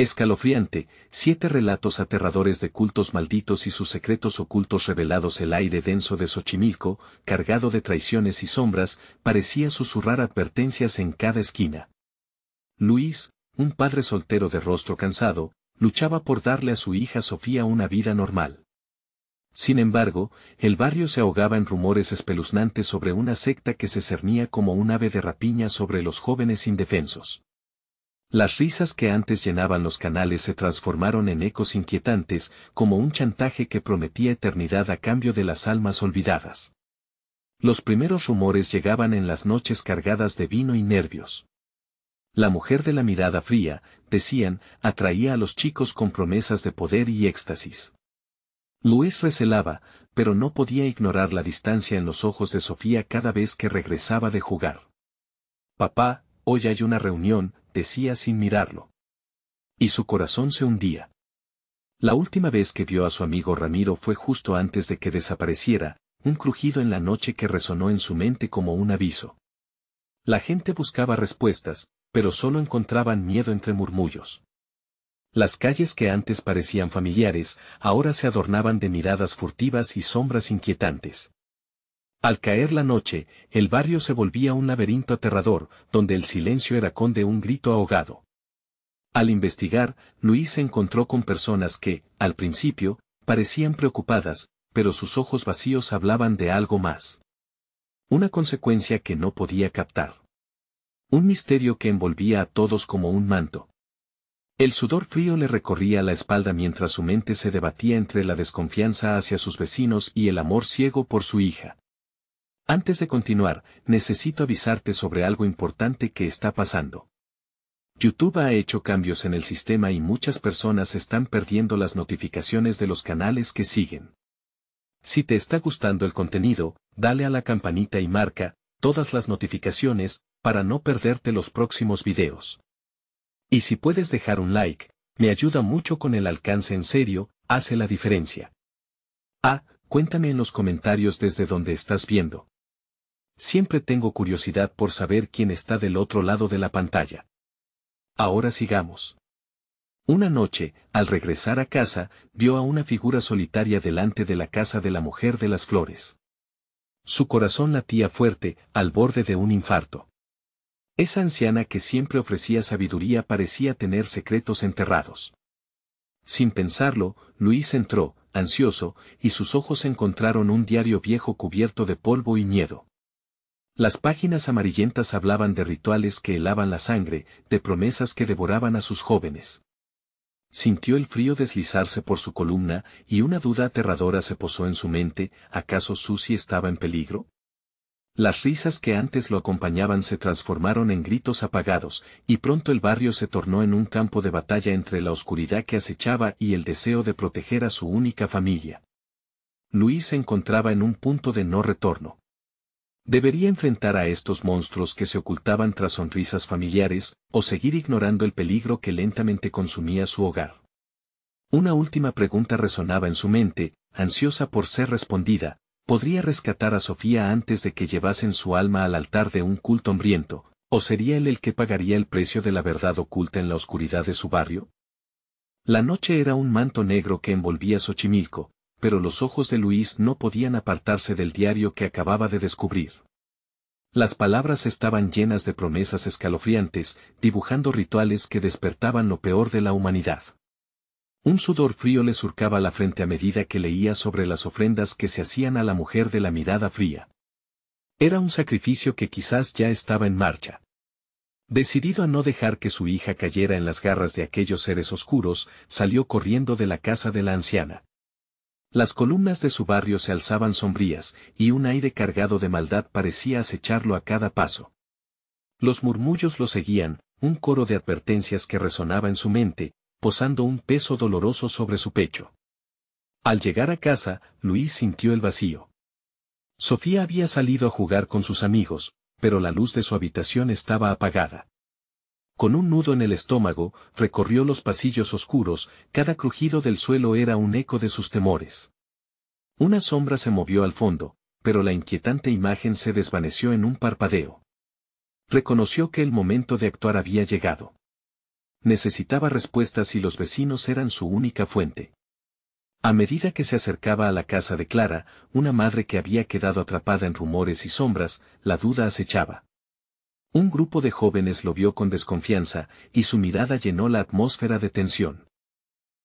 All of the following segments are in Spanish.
Escalofriante, 7 relatos aterradores de cultos malditos y sus secretos ocultos revelados. El aire denso de Xochimilco, cargado de traiciones y sombras, parecía susurrar advertencias en cada esquina. Luis, un padre soltero de rostro cansado, luchaba por darle a su hija Sofía una vida normal. Sin embargo, el barrio se ahogaba en rumores espeluznantes sobre una secta que se cernía como un ave de rapiña sobre los jóvenes indefensos. Las risas que antes llenaban los canales se transformaron en ecos inquietantes, como un chantaje que prometía eternidad a cambio de las almas olvidadas. Los primeros rumores llegaban en las noches cargadas de vino y nervios. La mujer de la mirada fría, decían, atraía a los chicos con promesas de poder y éxtasis. Luis recelaba, pero no podía ignorar la distancia en los ojos de Sofía cada vez que regresaba de jugar. «Papá, hoy hay una reunión», decía sin mirarlo. Y su corazón se hundía. La última vez que vio a su amigo Ramiro fue justo antes de que desapareciera, un crujido en la noche que resonó en su mente como un aviso. La gente buscaba respuestas, pero solo encontraban miedo entre murmullos. Las calles que antes parecían familiares, ahora se adornaban de miradas furtivas y sombras inquietantes. Al caer la noche, el barrio se volvía un laberinto aterrador, donde el silencio era conde un grito ahogado. Al investigar, Luis se encontró con personas que, al principio, parecían preocupadas, pero sus ojos vacíos hablaban de algo más. Una consecuencia que no podía captar. Un misterio que envolvía a todos como un manto. El sudor frío le recorría la espalda mientras su mente se debatía entre la desconfianza hacia sus vecinos y el amor ciego por su hija. Antes de continuar, necesito avisarte sobre algo importante que está pasando. YouTube ha hecho cambios en el sistema y muchas personas están perdiendo las notificaciones de los canales que siguen. Si te está gustando el contenido, dale a la campanita y marca todas las notificaciones para no perderte los próximos videos. Y si puedes dejar un like, me ayuda mucho con el alcance. En serio, hace la diferencia. Cuéntame en los comentarios desde donde estás viendo. Siempre tengo curiosidad por saber quién está del otro lado de la pantalla. Ahora sigamos. Una noche, al regresar a casa, vio a una figura solitaria delante de la casa de la mujer de las flores. Su corazón latía fuerte, al borde de un infarto. Esa anciana que siempre ofrecía sabiduría parecía tener secretos enterrados. Sin pensarlo, Luis entró, ansioso, y sus ojos encontraron un diario viejo cubierto de polvo y miedo. Las páginas amarillentas hablaban de rituales que helaban la sangre, de promesas que devoraban a sus jóvenes. Sintió el frío deslizarse por su columna, y una duda aterradora se posó en su mente. ¿Acaso Susie estaba en peligro? Las risas que antes lo acompañaban se transformaron en gritos apagados, y pronto el barrio se tornó en un campo de batalla entre la oscuridad que acechaba y el deseo de proteger a su única familia. Luis se encontraba en un punto de no retorno. Debería enfrentar a estos monstruos que se ocultaban tras sonrisas familiares, o seguir ignorando el peligro que lentamente consumía su hogar. Una última pregunta resonaba en su mente, ansiosa por ser respondida. ¿Podría rescatar a Sofía antes de que llevasen su alma al altar de un culto hambriento, o sería él el que pagaría el precio de la verdad oculta en la oscuridad de su barrio? La noche era un manto negro que envolvía Xochimilco, pero los ojos de Luis no podían apartarse del diario que acababa de descubrir. Las palabras estaban llenas de promesas escalofriantes, dibujando rituales que despertaban lo peor de la humanidad. Un sudor frío le surcaba la frente a medida que leía sobre las ofrendas que se hacían a la mujer de la mirada fría. Era un sacrificio que quizás ya estaba en marcha. Decidido a no dejar que su hija cayera en las garras de aquellos seres oscuros, salió corriendo de la casa de la anciana. Las columnas de su barrio se alzaban sombrías, y un aire cargado de maldad parecía acecharlo a cada paso. Los murmullos lo seguían, un coro de advertencias que resonaba en su mente, posando un peso doloroso sobre su pecho. Al llegar a casa, Luis sintió el vacío. Sofía había salido a jugar con sus amigos, pero la luz de su habitación estaba apagada. Con un nudo en el estómago, recorrió los pasillos oscuros, cada crujido del suelo era un eco de sus temores. Una sombra se movió al fondo, pero la inquietante imagen se desvaneció en un parpadeo. Reconoció que el momento de actuar había llegado. Necesitaba respuestas y los vecinos eran su única fuente. A medida que se acercaba a la casa de Clara, una madre que había quedado atrapada en rumores y sombras, la duda acechaba. Un grupo de jóvenes lo vio con desconfianza, y su mirada llenó la atmósfera de tensión.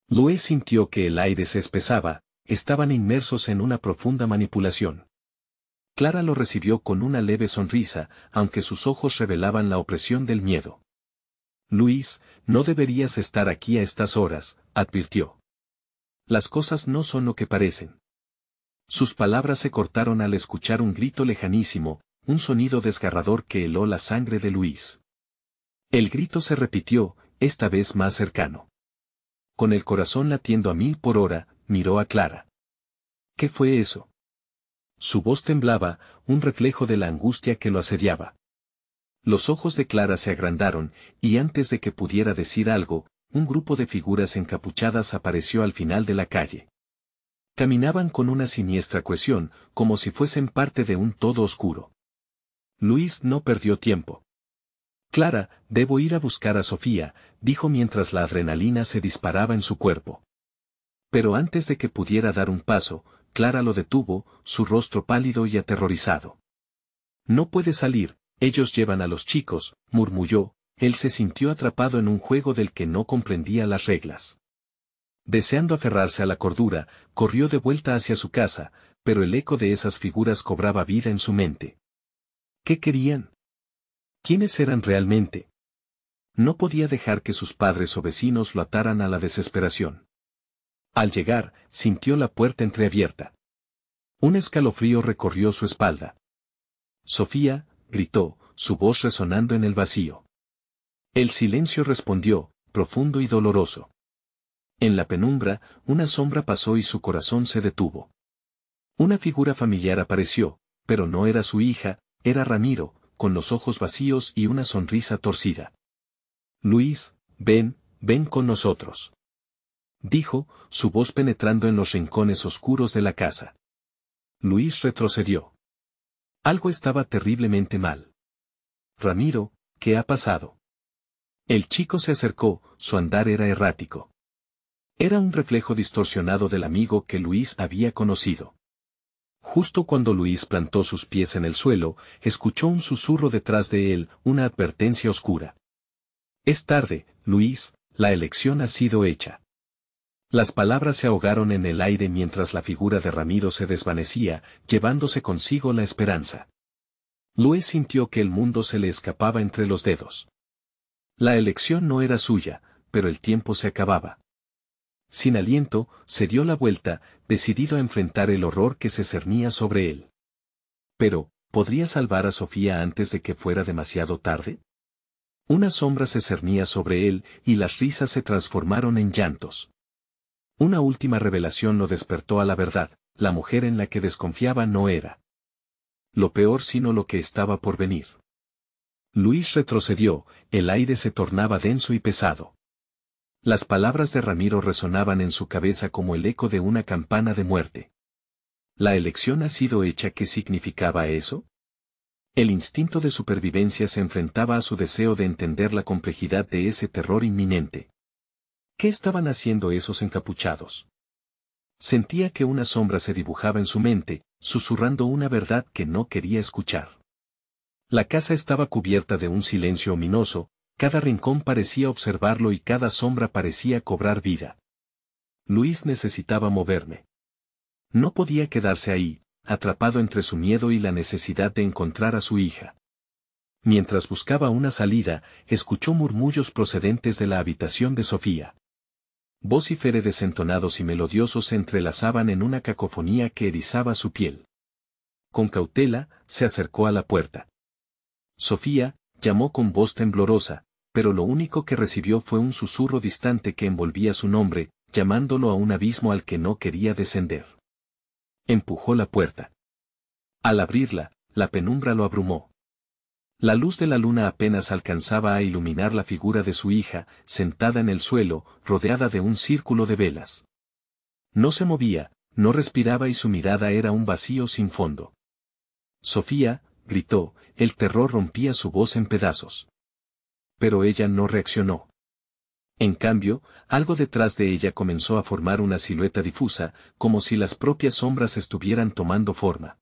Louis sintió que el aire se espesaba, estaban inmersos en una profunda manipulación. Clara lo recibió con una leve sonrisa, aunque sus ojos revelaban la opresión del miedo. Luis, no deberías estar aquí a estas horas, advirtió. Las cosas no son lo que parecen. Sus palabras se cortaron al escuchar un grito lejanísimo, un sonido desgarrador que heló la sangre de Luis. El grito se repitió, esta vez más cercano. Con el corazón latiendo a 1000 por hora, miró a Clara. ¿Qué fue eso? Su voz temblaba, un reflejo de la angustia que lo asediaba. Los ojos de Clara se agrandaron, y antes de que pudiera decir algo, un grupo de figuras encapuchadas apareció al final de la calle. Caminaban con una siniestra cohesión, como si fuesen parte de un todo oscuro. Luis no perdió tiempo. Clara, debo ir a buscar a Sofía, dijo mientras la adrenalina se disparaba en su cuerpo. Pero antes de que pudiera dar un paso, Clara lo detuvo, su rostro pálido y aterrorizado. No puede salir, ellos llevan a los chicos, murmulló. Él se sintió atrapado en un juego del que no comprendía las reglas. Deseando aferrarse a la cordura, corrió de vuelta hacia su casa, pero el eco de esas figuras cobraba vida en su mente. ¿Qué querían? ¿Quiénes eran realmente? No podía dejar que sus padres o vecinos lo ataran a la desesperación. Al llegar, sintió la puerta entreabierta. Un escalofrío recorrió su espalda. Sofía, gritó, su voz resonando en el vacío. El silencio respondió, profundo y doloroso. En la penumbra, una sombra pasó y su corazón se detuvo. Una figura familiar apareció, pero no era su hija, era Ramiro, con los ojos vacíos y una sonrisa torcida. Luis, ven con nosotros. Dijo, su voz penetrando en los rincones oscuros de la casa. Luis retrocedió. Algo estaba terriblemente mal. Ramiro, ¿qué ha pasado? El chico se acercó, su andar era errático. Era un reflejo distorsionado del amigo que Luis había conocido. Justo cuando Luis plantó sus pies en el suelo, escuchó un susurro detrás de él, una advertencia oscura. Es tarde, Luis, la elección ha sido hecha. Las palabras se ahogaron en el aire mientras la figura de Ramiro se desvanecía, llevándose consigo la esperanza. Luis sintió que el mundo se le escapaba entre los dedos. La elección no era suya, pero el tiempo se acababa. Sin aliento, se dio la vuelta, decidido a enfrentar el horror que se cernía sobre él. Pero, ¿podría salvar a Sofía antes de que fuera demasiado tarde? Una sombra se cernía sobre él, y las risas se transformaron en llantos. Una última revelación lo despertó a la verdad, la mujer en la que desconfiaba no era lo peor sino lo que estaba por venir. Luis retrocedió, el aire se tornaba denso y pesado. Las palabras de Ramiro resonaban en su cabeza como el eco de una campana de muerte. ¿La elección ha sido hecha? ¿Qué significaba eso? El instinto de supervivencia se enfrentaba a su deseo de entender la complejidad de ese terror inminente. ¿Qué estaban haciendo esos encapuchados? Sentía que una sombra se dibujaba en su mente, susurrando una verdad que no quería escuchar. La casa estaba cubierta de un silencio ominoso, cada rincón parecía observarlo y cada sombra parecía cobrar vida. Luis necesitaba moverme. No podía quedarse ahí, atrapado entre su miedo y la necesidad de encontrar a su hija. Mientras buscaba una salida, escuchó murmullos procedentes de la habitación de Sofía. Vocíferes entonados y melodiosos se entrelazaban en una cacofonía que erizaba su piel. Con cautela, se acercó a la puerta. Sofía, llamó con voz temblorosa, pero lo único que recibió fue un susurro distante que envolvía su nombre, llamándolo a un abismo al que no quería descender. Empujó la puerta. Al abrirla, la penumbra lo abrumó. La luz de la luna apenas alcanzaba a iluminar la figura de su hija, sentada en el suelo, rodeada de un círculo de velas. No se movía, no respiraba y su mirada era un vacío sin fondo. Sofía, gritó, el terror rompía su voz en pedazos. Pero ella no reaccionó. En cambio, algo detrás de ella comenzó a formar una silueta difusa, como si las propias sombras estuvieran tomando forma.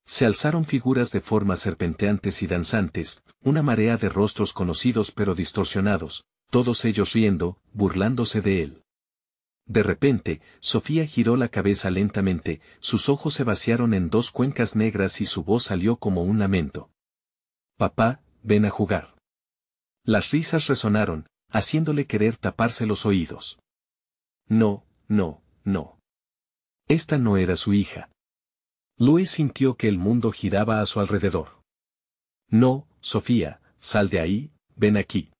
Se alzaron figuras de formas serpenteantes y danzantes, una marea de rostros conocidos pero distorsionados, todos ellos riendo, burlándose de él. De repente, Sofía giró la cabeza lentamente, sus ojos se vaciaron en dos cuencas negras y su voz salió como un lamento. «Papá, ven a jugar». Las risas resonaron, haciéndole querer taparse los oídos. No, no, no. Esta no era su hija. Luis sintió que el mundo giraba a su alrededor. «No, Sofía, sal de ahí, ven aquí».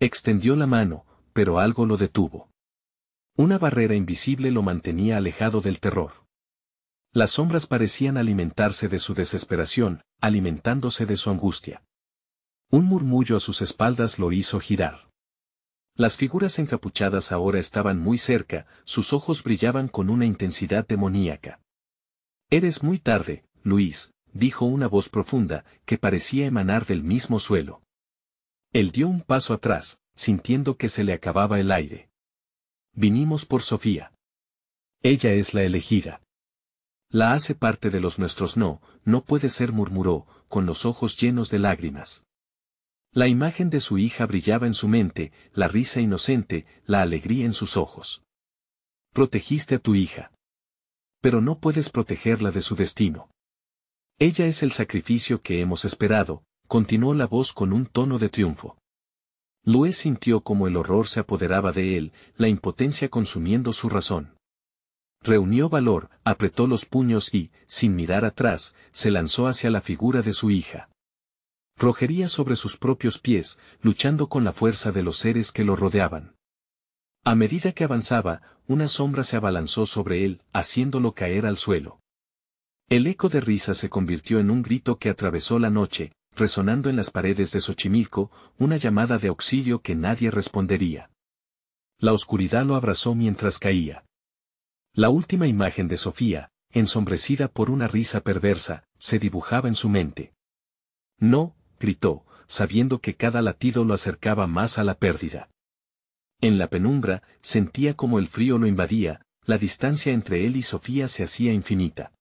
Extendió la mano, pero algo lo detuvo. Una barrera invisible lo mantenía alejado del terror. Las sombras parecían alimentarse de su desesperación, alimentándose de su angustia. Un murmullo a sus espaldas lo hizo girar. Las figuras encapuchadas ahora estaban muy cerca, sus ojos brillaban con una intensidad demoníaca. «Eres muy tarde, Luis», dijo una voz profunda, que parecía emanar del mismo suelo. Él dio un paso atrás, sintiendo que se le acababa el aire. «Vinimos por Sofía. Ella es la elegida. La hace parte de los nuestros». «No, no puede ser», murmuró, con los ojos llenos de lágrimas. La imagen de su hija brillaba en su mente, la risa inocente, la alegría en sus ojos. «Protegiste a tu hija. Pero no puedes protegerla de su destino. Ella es el sacrificio que hemos esperado», continuó la voz con un tono de triunfo. Luis sintió como el horror se apoderaba de él, la impotencia consumiendo su razón. Reunió valor, apretó los puños y, sin mirar atrás, se lanzó hacia la figura de su hija. Rojería sobre sus propios pies, luchando con la fuerza de los seres que lo rodeaban. A medida que avanzaba, una sombra se abalanzó sobre él, haciéndolo caer al suelo. El eco de risa se convirtió en un grito que atravesó la noche, resonando en las paredes de Xochimilco, una llamada de auxilio que nadie respondería. La oscuridad lo abrazó mientras caía. La última imagen de Sofía, ensombrecida por una risa perversa, se dibujaba en su mente. «No», gritó, sabiendo que cada latido lo acercaba más a la pérdida. En la penumbra, sentía como el frío lo invadía, la distancia entre él y Sofía se hacía infinita.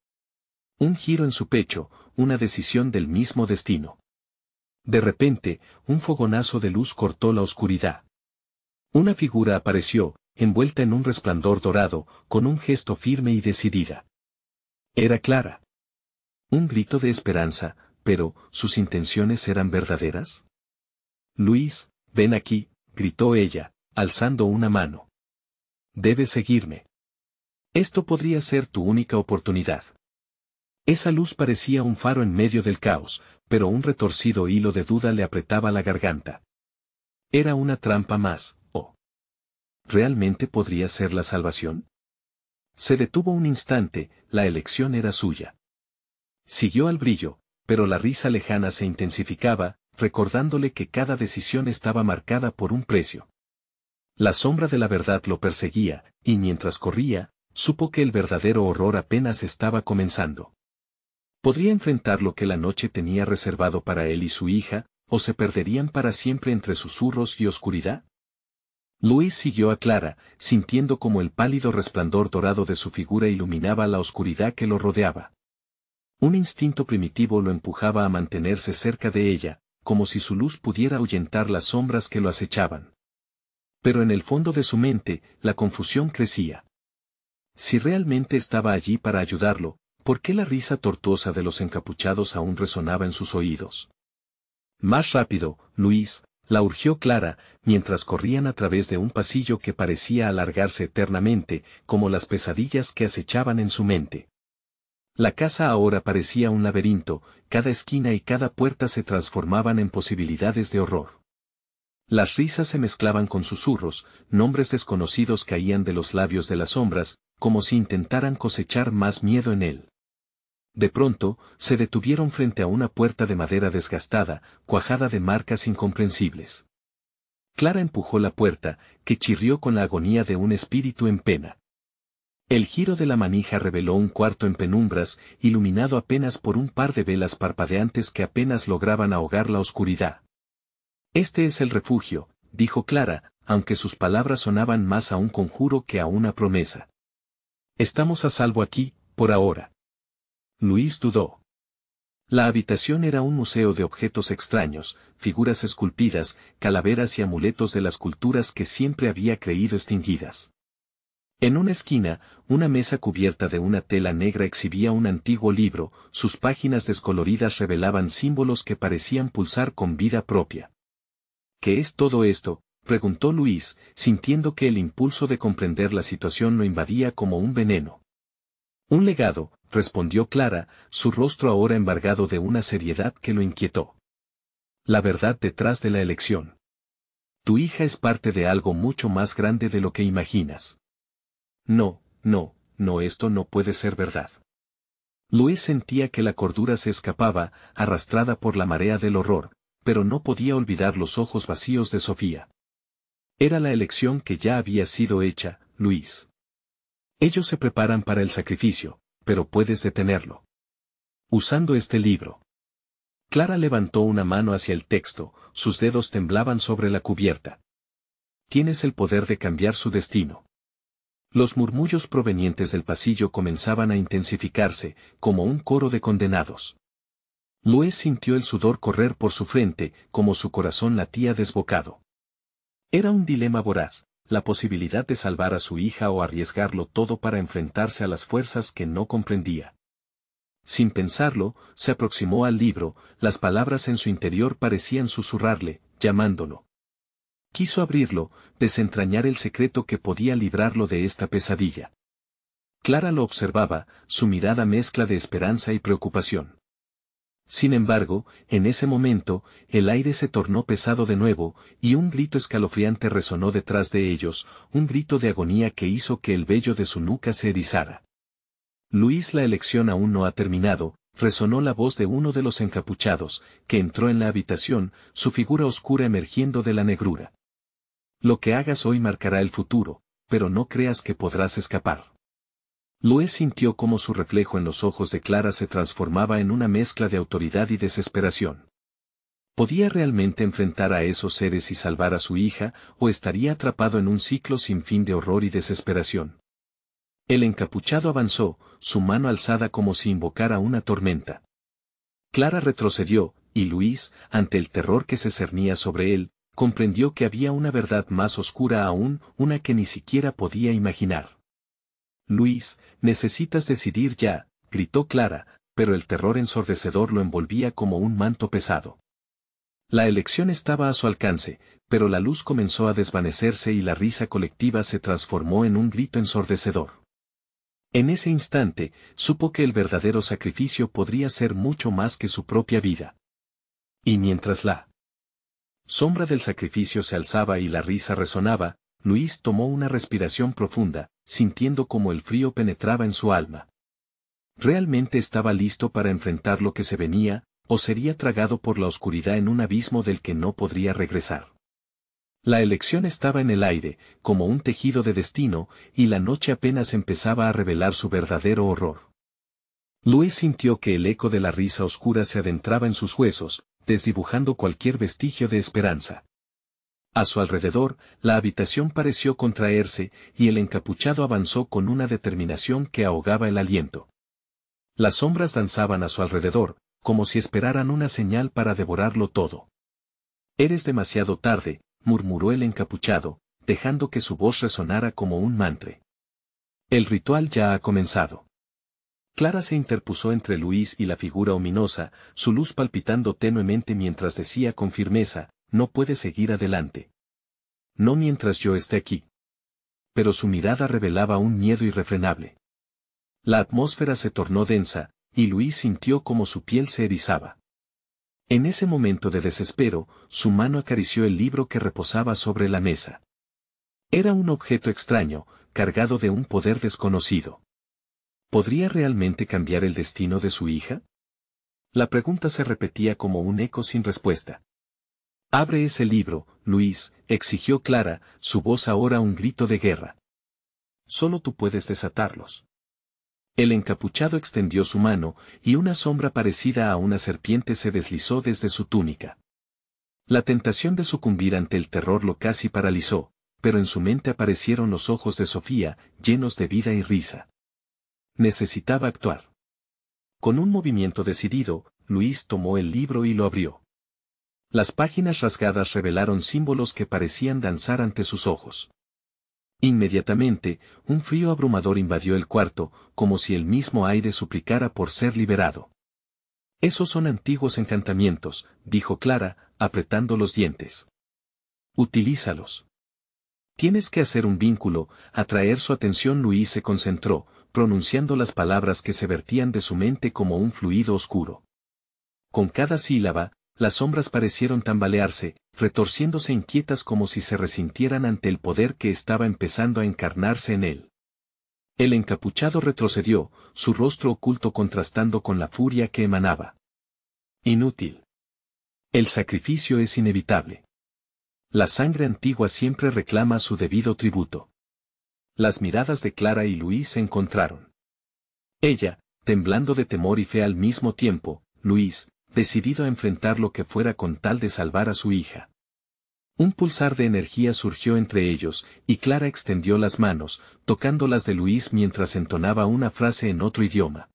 Un giro en su pecho, una decisión del mismo destino. De repente, un fogonazo de luz cortó la oscuridad. Una figura apareció, envuelta en un resplandor dorado, con un gesto firme y decidida. Era Clara. Un grito de esperanza, pero, ¿sus intenciones eran verdaderas? «Luis, ven aquí», gritó ella, alzando una mano. «Debes seguirme. Esto podría ser tu única oportunidad». Esa luz parecía un faro en medio del caos, pero un retorcido hilo de duda le apretaba la garganta. Era una trampa más, ¿o realmente podría ser la salvación? Se detuvo un instante, la elección era suya. Siguió al brillo, pero la risa lejana se intensificaba, recordándole que cada decisión estaba marcada por un precio. La sombra de la verdad lo perseguía, y mientras corría, supo que el verdadero horror apenas estaba comenzando. ¿Podría enfrentar lo que la noche tenía reservado para él y su hija, o se perderían para siempre entre susurros y oscuridad? Luis siguió a Clara, sintiendo como el pálido resplandor dorado de su figura iluminaba la oscuridad que lo rodeaba. Un instinto primitivo lo empujaba a mantenerse cerca de ella, como si su luz pudiera ahuyentar las sombras que lo acechaban. Pero en el fondo de su mente, la confusión crecía. Si realmente estaba allí para ayudarlo, ¿por qué la risa tortuosa de los encapuchados aún resonaba en sus oídos? «Más rápido, Luis», la urgió Clara, mientras corrían a través de un pasillo que parecía alargarse eternamente, como las pesadillas que acechaban en su mente. La casa ahora parecía un laberinto, cada esquina y cada puerta se transformaban en posibilidades de horror. Las risas se mezclaban con susurros, nombres desconocidos caían de los labios de las sombras, como si intentaran cosechar más miedo en él. De pronto, se detuvieron frente a una puerta de madera desgastada, cuajada de marcas incomprensibles. Clara empujó la puerta, que chirrió con la agonía de un espíritu en pena. El giro de la manija reveló un cuarto en penumbras, iluminado apenas por un par de velas parpadeantes que apenas lograban ahogar la oscuridad. «Este es el refugio», dijo Clara, aunque sus palabras sonaban más a un conjuro que a una promesa. Estamos a salvo aquí, por ahora. Luis dudó. La habitación era un museo de objetos extraños, figuras esculpidas, calaveras y amuletos de las culturas que siempre había creído extinguidas. En una esquina, una mesa cubierta de una tela negra exhibía un antiguo libro, sus páginas descoloridas revelaban símbolos que parecían pulsar con vida propia. ¿Qué es todo esto?, preguntó Luis, sintiendo que el impulso de comprender la situación lo invadía como un veneno. Un legado, respondió Clara, su rostro ahora embargado de una seriedad que lo inquietó. La verdad detrás de la elección. Tu hija es parte de algo mucho más grande de lo que imaginas. No, esto no puede ser verdad. Luis sentía que la cordura se escapaba, arrastrada por la marea del horror, pero no podía olvidar los ojos vacíos de Sofía. Era la elección que ya había sido hecha, Luis. Ellos se preparan para el sacrificio, pero puedes detenerlo. Usando este libro. Clara levantó una mano hacia el texto, sus dedos temblaban sobre la cubierta. Tienes el poder de cambiar su destino. Los murmullos provenientes del pasillo comenzaban a intensificarse, como un coro de condenados. Luis sintió el sudor correr por su frente, como su corazón latía desbocado. Era un dilema voraz, la posibilidad de salvar a su hija o arriesgarlo todo para enfrentarse a las fuerzas que no comprendía. Sin pensarlo, se aproximó al libro, las palabras en su interior parecían susurrarle, llamándolo. Quiso abrirlo, desentrañar el secreto que podía librarlo de esta pesadilla. Clara lo observaba, su mirada mezcla de esperanza y preocupación. Sin embargo, en ese momento, el aire se tornó pesado de nuevo, y un grito escalofriante resonó detrás de ellos, un grito de agonía que hizo que el vello de su nuca se erizara. Luis, la elección aún no ha terminado, resonó la voz de uno de los encapuchados, que entró en la habitación, su figura oscura emergiendo de la negrura. Lo que hagas hoy marcará el futuro, pero no creas que podrás escapar. Luis sintió cómo su reflejo en los ojos de Clara se transformaba en una mezcla de autoridad y desesperación. ¿Podía realmente enfrentar a esos seres y salvar a su hija, o estaría atrapado en un ciclo sin fin de horror y desesperación? El encapuchado avanzó, su mano alzada como si invocara una tormenta. Clara retrocedió, y Luis, ante el terror que se cernía sobre él, comprendió que había una verdad más oscura aún, una que ni siquiera podía imaginar. Luis, necesitas decidir ya, gritó Clara, pero el terror ensordecedor lo envolvía como un manto pesado. La elección estaba a su alcance, pero la luz comenzó a desvanecerse y la risa colectiva se transformó en un grito ensordecedor. En ese instante, supo que el verdadero sacrificio podría ser mucho más que su propia vida. Y mientras la sombra del sacrificio se alzaba y la risa resonaba, Luis tomó una respiración profunda, sintiendo cómo el frío penetraba en su alma. ¿Realmente estaba listo para enfrentar lo que se venía, o sería tragado por la oscuridad en un abismo del que no podría regresar? La elección estaba en el aire, como un tejido de destino, y la noche apenas empezaba a revelar su verdadero horror. Luis sintió que el eco de la risa oscura se adentraba en sus huesos, desdibujando cualquier vestigio de esperanza. A su alrededor, la habitación pareció contraerse, y el encapuchado avanzó con una determinación que ahogaba el aliento. Las sombras danzaban a su alrededor, como si esperaran una señal para devorarlo todo. «Eres demasiado tarde», murmuró el encapuchado, dejando que su voz resonara como un mantra. «El ritual ya ha comenzado». Clara se interpuso entre Luis y la figura ominosa, su luz palpitando tenuemente mientras decía con firmeza, «No puede seguir adelante. No mientras yo esté aquí». Pero su mirada revelaba un miedo irrefrenable. La atmósfera se tornó densa, y Luis sintió como su piel se erizaba. En ese momento de desespero, su mano acarició el libro que reposaba sobre la mesa. Era un objeto extraño, cargado de un poder desconocido. ¿Podría realmente cambiar el destino de su hija? La pregunta se repetía como un eco sin respuesta. «Abre ese libro, Luis», exigió Clara, su voz ahora un grito de guerra. «Solo tú puedes desatarlos». El encapuchado extendió su mano, y una sombra parecida a una serpiente se deslizó desde su túnica. La tentación de sucumbir ante el terror lo casi paralizó, pero en su mente aparecieron los ojos de Sofía, llenos de vida y risa. Necesitaba actuar. Con un movimiento decidido, Luis tomó el libro y lo abrió. Las páginas rasgadas revelaron símbolos que parecían danzar ante sus ojos. Inmediatamente, un frío abrumador invadió el cuarto, como si el mismo aire suplicara por ser liberado. Esos son antiguos encantamientos, dijo Clara, apretando los dientes. Utilízalos. Tienes que hacer un vínculo, atraer su atención. Luis se concentró, pronunciando las palabras que se vertían de su mente como un fluido oscuro. Con cada sílaba, las sombras parecieron tambalearse, retorciéndose inquietas como si se resintieran ante el poder que estaba empezando a encarnarse en él. El encapuchado retrocedió, su rostro oculto contrastando con la furia que emanaba. Inútil. El sacrificio es inevitable. La sangre antigua siempre reclama su debido tributo. Las miradas de Clara y Luis se encontraron. Ella, temblando de temor y fe al mismo tiempo, Luis, decidido a enfrentar lo que fuera con tal de salvar a su hija. Un pulsar de energía surgió entre ellos, y Clara extendió las manos, tocando las de Luis mientras entonaba una frase en otro idioma.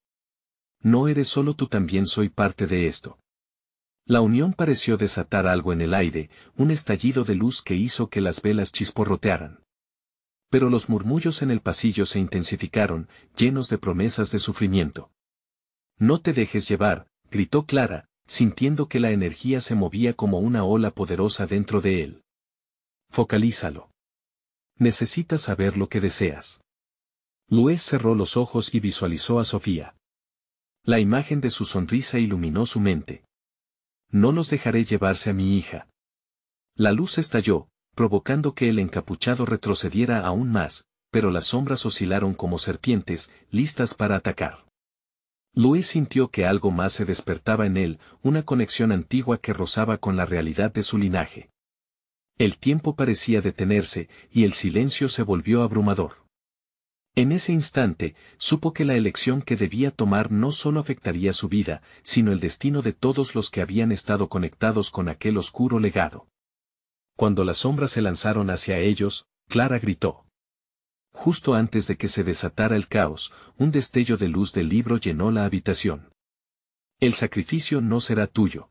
No eres solo tú, también soy parte de esto. La unión pareció desatar algo en el aire, un estallido de luz que hizo que las velas chisporrotearan. Pero los murmullos en el pasillo se intensificaron, llenos de promesas de sufrimiento. No te dejes llevar, gritó Clara, sintiendo que la energía se movía como una ola poderosa dentro de él. Focalízalo. Necesitas saber lo que deseas. Luis cerró los ojos y visualizó a Sofía. La imagen de su sonrisa iluminó su mente. No los dejaré llevarse a mi hija. La luz estalló, provocando que el encapuchado retrocediera aún más, pero las sombras oscilaron como serpientes, listas para atacar. Luis sintió que algo más se despertaba en él, una conexión antigua que rozaba con la realidad de su linaje. El tiempo parecía detenerse, y el silencio se volvió abrumador. En ese instante, supo que la elección que debía tomar no solo afectaría su vida, sino el destino de todos los que habían estado conectados con aquel oscuro legado. Cuando las sombras se lanzaron hacia ellos, Clara gritó. Justo antes de que se desatara el caos, un destello de luz del libro llenó la habitación. El sacrificio no será tuyo.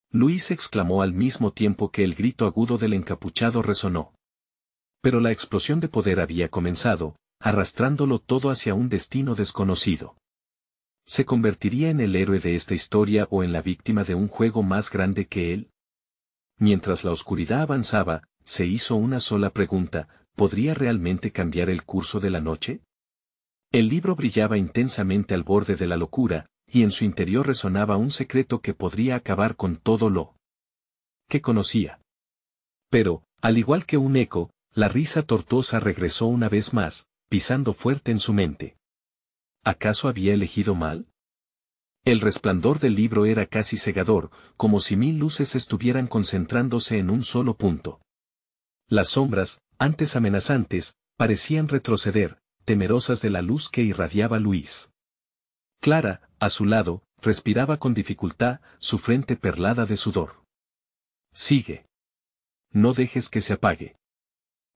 Luis exclamó al mismo tiempo que el grito agudo del encapuchado resonó. Pero la explosión de poder había comenzado, arrastrándolo todo hacia un destino desconocido. ¿Se convertiría en el héroe de esta historia o en la víctima de un juego más grande que él? Mientras la oscuridad avanzaba, se hizo una sola pregunta: ¿podría realmente cambiar el curso de la noche? El libro brillaba intensamente al borde de la locura, y en su interior resonaba un secreto que podría acabar con todo lo que conocía. Pero, al igual que un eco, la risa tortuosa regresó una vez más, pisando fuerte en su mente. ¿Acaso había elegido mal? El resplandor del libro era casi cegador, como si 1000 luces estuvieran concentrándose en un solo punto. Las sombras, antes amenazantes, parecían retroceder, temerosas de la luz que irradiaba Luis. Clara, a su lado, respiraba con dificultad, su frente perlada de sudor. Sigue. No dejes que se apague.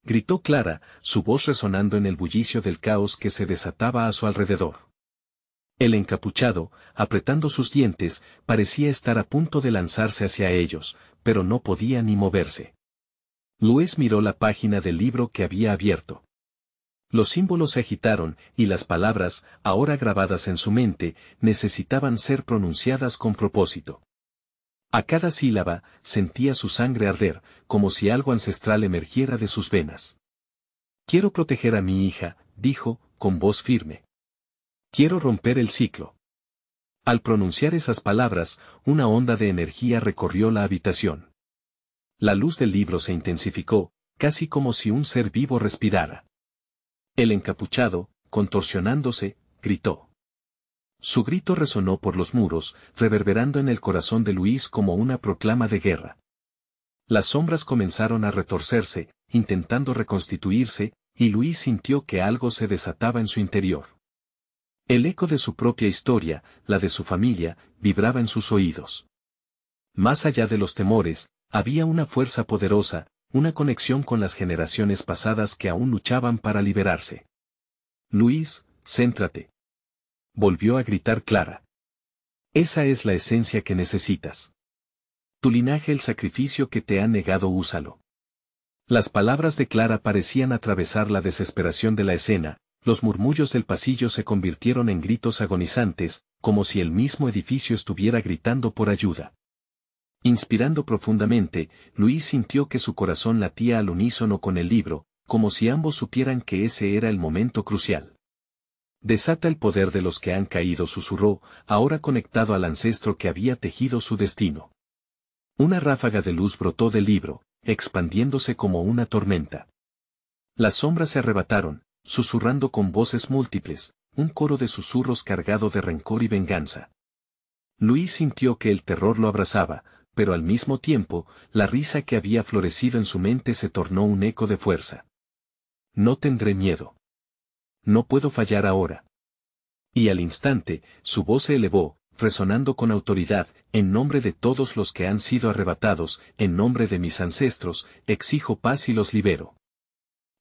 Gritó Clara, su voz resonando en el bullicio del caos que se desataba a su alrededor. El encapuchado, apretando sus dientes, parecía estar a punto de lanzarse hacia ellos, pero no podía ni moverse. Luis miró la página del libro que había abierto. Los símbolos se agitaron, y las palabras, ahora grabadas en su mente, necesitaban ser pronunciadas con propósito. A cada sílaba, sentía su sangre arder, como si algo ancestral emergiera de sus venas. Quiero proteger a mi hija, dijo, con voz firme. Quiero romper el ciclo. Al pronunciar esas palabras, una onda de energía recorrió la habitación. La luz del libro se intensificó, casi como si un ser vivo respirara. El encapuchado, contorsionándose, gritó. Su grito resonó por los muros, reverberando en el corazón de Luis como una proclama de guerra. Las sombras comenzaron a retorcerse, intentando reconstituirse, y Luis sintió que algo se desataba en su interior. El eco de su propia historia, la de su familia, vibraba en sus oídos. Más allá de los temores, Había una fuerza poderosa, una conexión con las generaciones pasadas que aún luchaban para liberarse. Luis, céntrate. Volvió a gritar Clara. Esa es la esencia que necesitas. Tu linaje, el sacrificio que te han negado, úsalo. Las palabras de Clara parecían atravesar la desesperación de la escena, los murmullos del pasillo se convirtieron en gritos agonizantes, como si el mismo edificio estuviera gritando por ayuda. Inspirando profundamente, Luis sintió que su corazón latía al unísono con el libro, como si ambos supieran que ese era el momento crucial. Desata el poder de los que han caído, susurró, ahora conectado al ancestro que había tejido su destino. Una ráfaga de luz brotó del libro, expandiéndose como una tormenta. Las sombras se arrebataron, susurrando con voces múltiples, un coro de susurros cargado de rencor y venganza. Luis sintió que el terror lo abrazaba, pero al mismo tiempo, la risa que había florecido en su mente se tornó un eco de fuerza. No tendré miedo. No puedo fallar ahora. Y al instante, su voz se elevó, resonando con autoridad, en nombre de todos los que han sido arrebatados, en nombre de mis ancestros, exijo paz y los libero.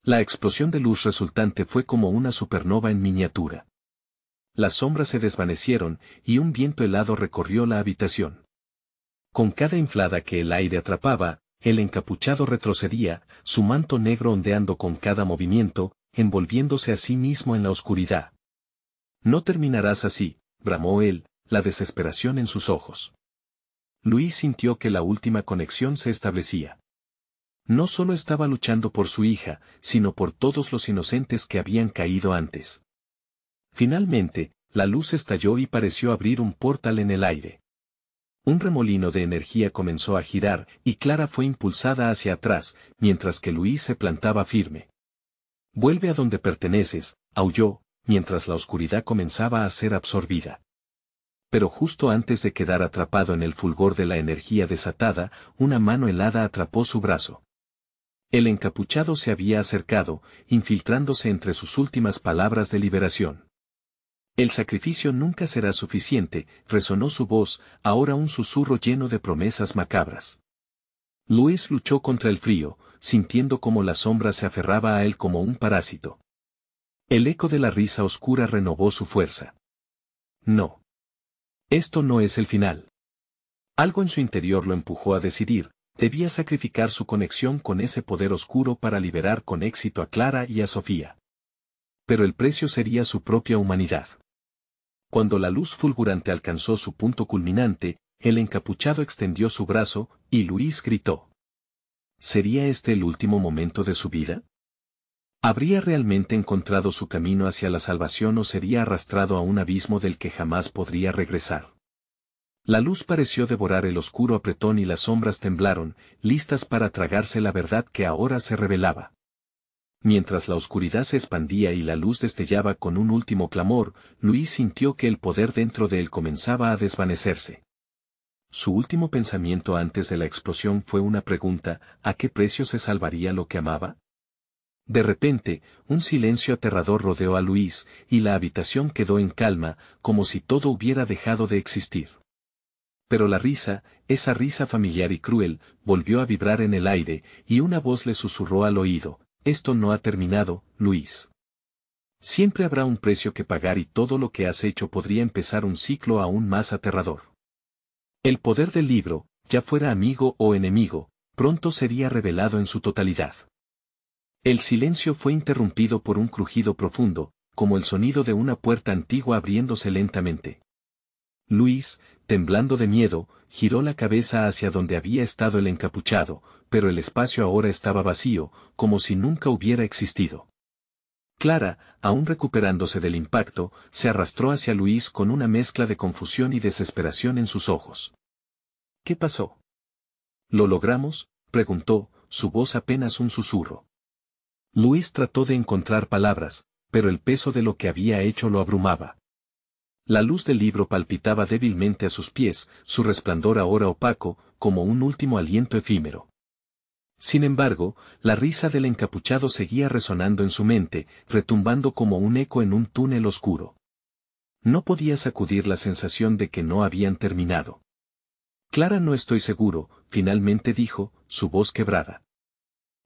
La explosión de luz resultante fue como una supernova en miniatura. Las sombras se desvanecieron, y un viento helado recorrió la habitación. Con cada inflada que el aire atrapaba, el encapuchado retrocedía, su manto negro ondeando con cada movimiento, envolviéndose a sí mismo en la oscuridad. No terminarás así, bramó él, la desesperación en sus ojos. Luis sintió que la última conexión se establecía. No solo estaba luchando por su hija, sino por todos los inocentes que habían caído antes. Finalmente, la luz estalló y pareció abrir un portal en el aire. Un remolino de energía comenzó a girar, y Clara fue impulsada hacia atrás, mientras que Luis se plantaba firme. «Vuelve a donde perteneces», aulló, mientras la oscuridad comenzaba a ser absorbida. Pero justo antes de quedar atrapado en el fulgor de la energía desatada, una mano helada atrapó su brazo. El encapuchado se había acercado, infiltrándose entre sus últimas palabras de liberación. «El sacrificio nunca será suficiente», resonó su voz, ahora un susurro lleno de promesas macabras. Luis luchó contra el frío, sintiendo como la sombra se aferraba a él como un parásito. El eco de la risa oscura renovó su fuerza. No. Esto no es el final. Algo en su interior lo empujó a decidir, debía sacrificar su conexión con ese poder oscuro para liberar con éxito a Clara y a Sofía. Pero el precio sería su propia humanidad. Cuando la luz fulgurante alcanzó su punto culminante, el encapuchado extendió su brazo, y Luis gritó. ¿Sería este el último momento de su vida? ¿Habría realmente encontrado su camino hacia la salvación o sería arrastrado a un abismo del que jamás podría regresar? La luz pareció devorar el oscuro apretón y las sombras temblaron, listas para tragarse la verdad que ahora se revelaba. Mientras la oscuridad se expandía y la luz destellaba con un último clamor, Luis sintió que el poder dentro de él comenzaba a desvanecerse. Su último pensamiento antes de la explosión fue una pregunta: ¿a qué precio se salvaría lo que amaba? De repente, un silencio aterrador rodeó a Luis, y la habitación quedó en calma, como si todo hubiera dejado de existir. Pero la risa, esa risa familiar y cruel, volvió a vibrar en el aire, y una voz le susurró al oído: «Esto no ha terminado, Luis. Siempre habrá un precio que pagar y todo lo que has hecho podría empezar un ciclo aún más aterrador». El poder del libro, ya fuera amigo o enemigo, pronto sería revelado en su totalidad. El silencio fue interrumpido por un crujido profundo, como el sonido de una puerta antigua abriéndose lentamente. Luis, temblando de miedo, giró la cabeza hacia donde había estado el encapuchado, pero el espacio ahora estaba vacío, como si nunca hubiera existido. Clara, aún recuperándose del impacto, se arrastró hacia Luis con una mezcla de confusión y desesperación en sus ojos. «¿Qué pasó?» «¿Lo logramos?», preguntó, su voz apenas un susurro. Luis trató de encontrar palabras, pero el peso de lo que había hecho lo abrumaba. La luz del libro palpitaba débilmente a sus pies, su resplandor ahora opaco, como un último aliento efímero. Sin embargo, la risa del encapuchado seguía resonando en su mente, retumbando como un eco en un túnel oscuro. No podía sacudir la sensación de que no habían terminado. Clara, no estoy seguro, finalmente dijo, su voz quebrada.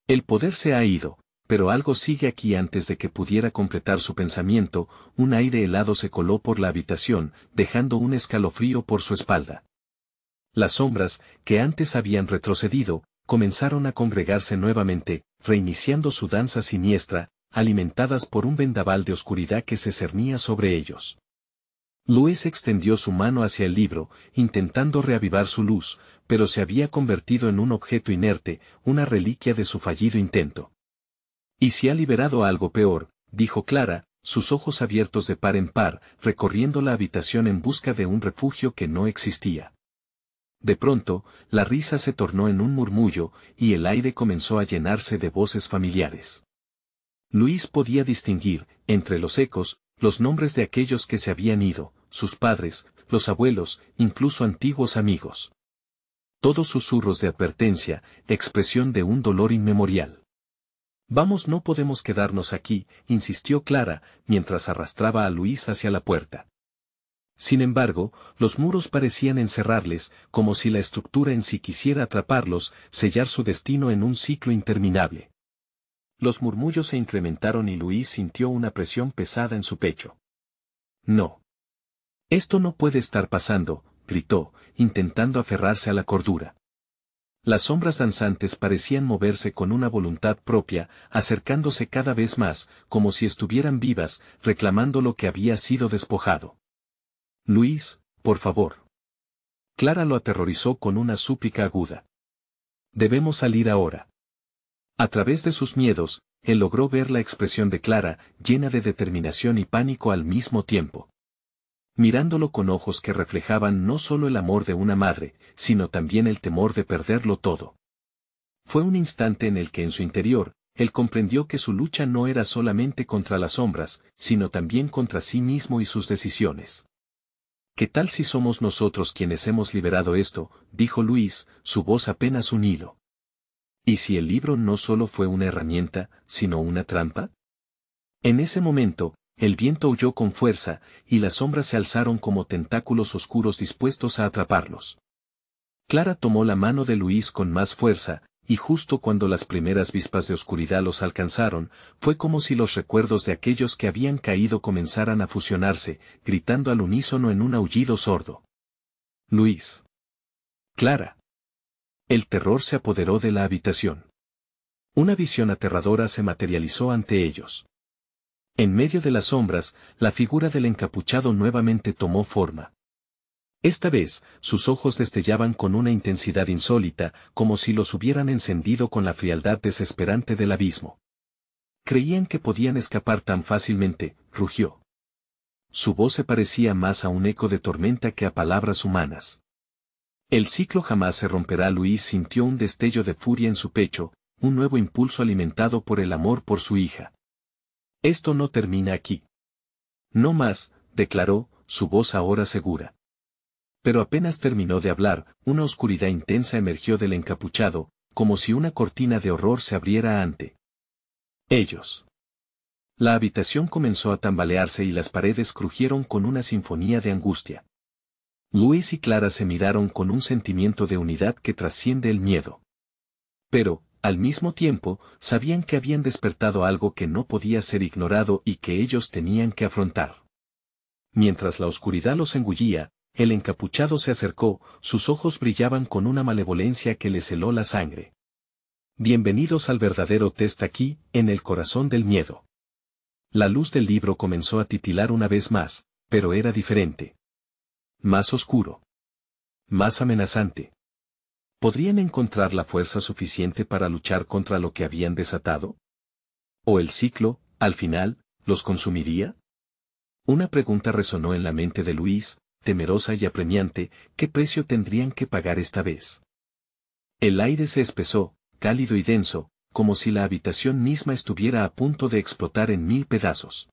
El poder se ha ido, pero algo sigue aquí. Antes de que pudiera completar su pensamiento, un aire helado se coló por la habitación, dejando un escalofrío por su espalda. Las sombras, que antes habían retrocedido, comenzaron a congregarse nuevamente, reiniciando su danza siniestra, alimentadas por un vendaval de oscuridad que se cernía sobre ellos. Luis extendió su mano hacia el libro, intentando reavivar su luz, pero se había convertido en un objeto inerte, una reliquia de su fallido intento. «¿Y si ha liberado algo peor?», dijo Clara, sus ojos abiertos de par en par, recorriendo la habitación en busca de un refugio que no existía. De pronto, la risa se tornó en un murmullo, y el aire comenzó a llenarse de voces familiares. Luis podía distinguir, entre los ecos, los nombres de aquellos que se habían ido, sus padres, los abuelos, incluso antiguos amigos. Todos susurros de advertencia, expresión de un dolor inmemorial. «Vamos, no podemos quedarnos aquí», insistió Clara, mientras arrastraba a Luis hacia la puerta. Sin embargo, los muros parecían encerrarles, como si la estructura en sí quisiera atraparlos, sellar su destino en un ciclo interminable. Los murmullos se incrementaron y Luis sintió una presión pesada en su pecho. «No. Esto no puede estar pasando», gritó, intentando aferrarse a la cordura. Las sombras danzantes parecían moverse con una voluntad propia, acercándose cada vez más, como si estuvieran vivas, reclamando lo que había sido despojado. «Luis, por favor». Clara lo aterrorizó con una súplica aguda. «Debemos salir ahora». A través de sus miedos, él logró ver la expresión de Clara, llena de determinación y pánico al mismo tiempo. Mirándolo con ojos que reflejaban no solo el amor de una madre, sino también el temor de perderlo todo. Fue un instante en el que en su interior, él comprendió que su lucha no era solamente contra las sombras, sino también contra sí mismo y sus decisiones. «¿Qué tal si somos nosotros quienes hemos liberado esto?», dijo Luis, su voz apenas un hilo. «¿Y si el libro no solo fue una herramienta, sino una trampa?». En ese momento, el viento aulló con fuerza, y las sombras se alzaron como tentáculos oscuros dispuestos a atraparlos. Clara tomó la mano de Luis con más fuerza, y justo cuando las primeras vispas de oscuridad los alcanzaron, fue como si los recuerdos de aquellos que habían caído comenzaran a fusionarse, gritando al unísono en un aullido sordo. «Luis». «Clara». El terror se apoderó de la habitación. Una visión aterradora se materializó ante ellos. En medio de las sombras, la figura del encapuchado nuevamente tomó forma. Esta vez, sus ojos destellaban con una intensidad insólita, como si los hubieran encendido con la frialdad desesperante del abismo. «Creían que podían escapar tan fácilmente», rugió. Su voz se parecía más a un eco de tormenta que a palabras humanas. «El ciclo jamás se romperá». Luis sintió un destello de furia en su pecho, un nuevo impulso alimentado por el amor por su hija. «Esto no termina aquí». «No más», declaró, su voz ahora segura. Pero apenas terminó de hablar, una oscuridad intensa emergió del encapuchado, como si una cortina de horror se abriera ante ellos. La habitación comenzó a tambalearse y las paredes crujieron con una sinfonía de angustia. Luis y Clara se miraron con un sentimiento de unidad que trasciende el miedo. Pero, al mismo tiempo, sabían que habían despertado algo que no podía ser ignorado y que ellos tenían que afrontar. Mientras la oscuridad los engullía, el encapuchado se acercó, sus ojos brillaban con una malevolencia que les heló la sangre. «Bienvenidos al verdadero test aquí, en el corazón del miedo». La luz del libro comenzó a titilar una vez más, pero era diferente. Más oscuro. Más amenazante. ¿Podrían encontrar la fuerza suficiente para luchar contra lo que habían desatado? ¿O el ciclo, al final, los consumiría? Una pregunta resonó en la mente de Luis, temerosa y apremiante. ¿Qué precio tendrían que pagar esta vez? El aire se espesó, cálido y denso, como si la habitación misma estuviera a punto de explotar en 1000 pedazos.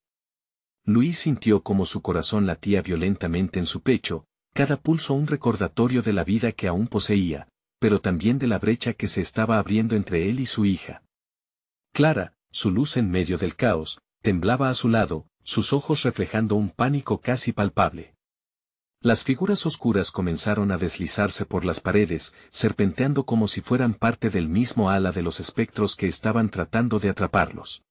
Luis sintió como su corazón latía violentamente en su pecho, cada pulso un recordatorio de la vida que aún poseía, pero también de la brecha que se estaba abriendo entre él y su hija. Clara, su luz en medio del caos, temblaba a su lado, sus ojos reflejando un pánico casi palpable. Las figuras oscuras comenzaron a deslizarse por las paredes, serpenteando como si fueran parte del mismo ala de los espectros que estaban tratando de atraparlos.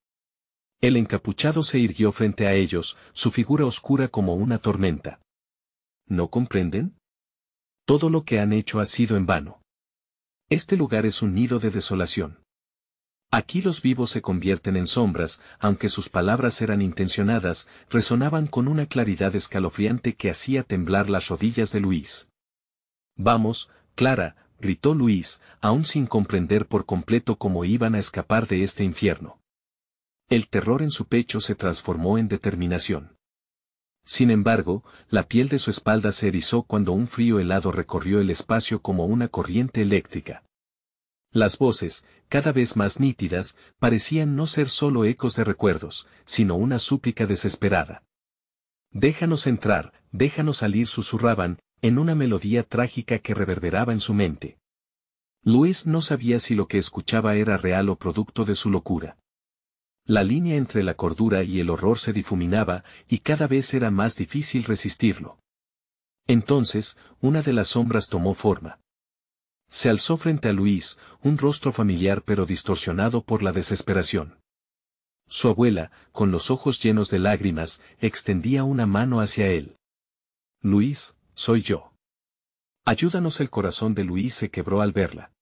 El encapuchado se irguió frente a ellos, su figura oscura como una tormenta. ¿No comprenden? Todo lo que han hecho ha sido en vano. Este lugar es un nido de desolación. Aquí los vivos se convierten en sombras, aunque sus palabras eran intencionadas, resonaban con una claridad escalofriante que hacía temblar las rodillas de Luis. Vamos, Clara, gritó Luis, aún sin comprender por completo cómo iban a escapar de este infierno. El terror en su pecho se transformó en determinación. Sin embargo, la piel de su espalda se erizó cuando un frío helado recorrió el espacio como una corriente eléctrica. Las voces, cada vez más nítidas, parecían no ser solo ecos de recuerdos, sino una súplica desesperada. «Déjanos entrar, déjanos salir», susurraban, en una melodía trágica que reverberaba en su mente. Luis no sabía si lo que escuchaba era real o producto de su locura. La línea entre la cordura y el horror se difuminaba, y cada vez era más difícil resistirlo. Entonces, una de las sombras tomó forma. Se alzó frente a Luis, un rostro familiar pero distorsionado por la desesperación. Su abuela, con los ojos llenos de lágrimas, extendía una mano hacia él. «Luis, soy yo». «Ayúdanos». El corazón de Luis se quebró al verla.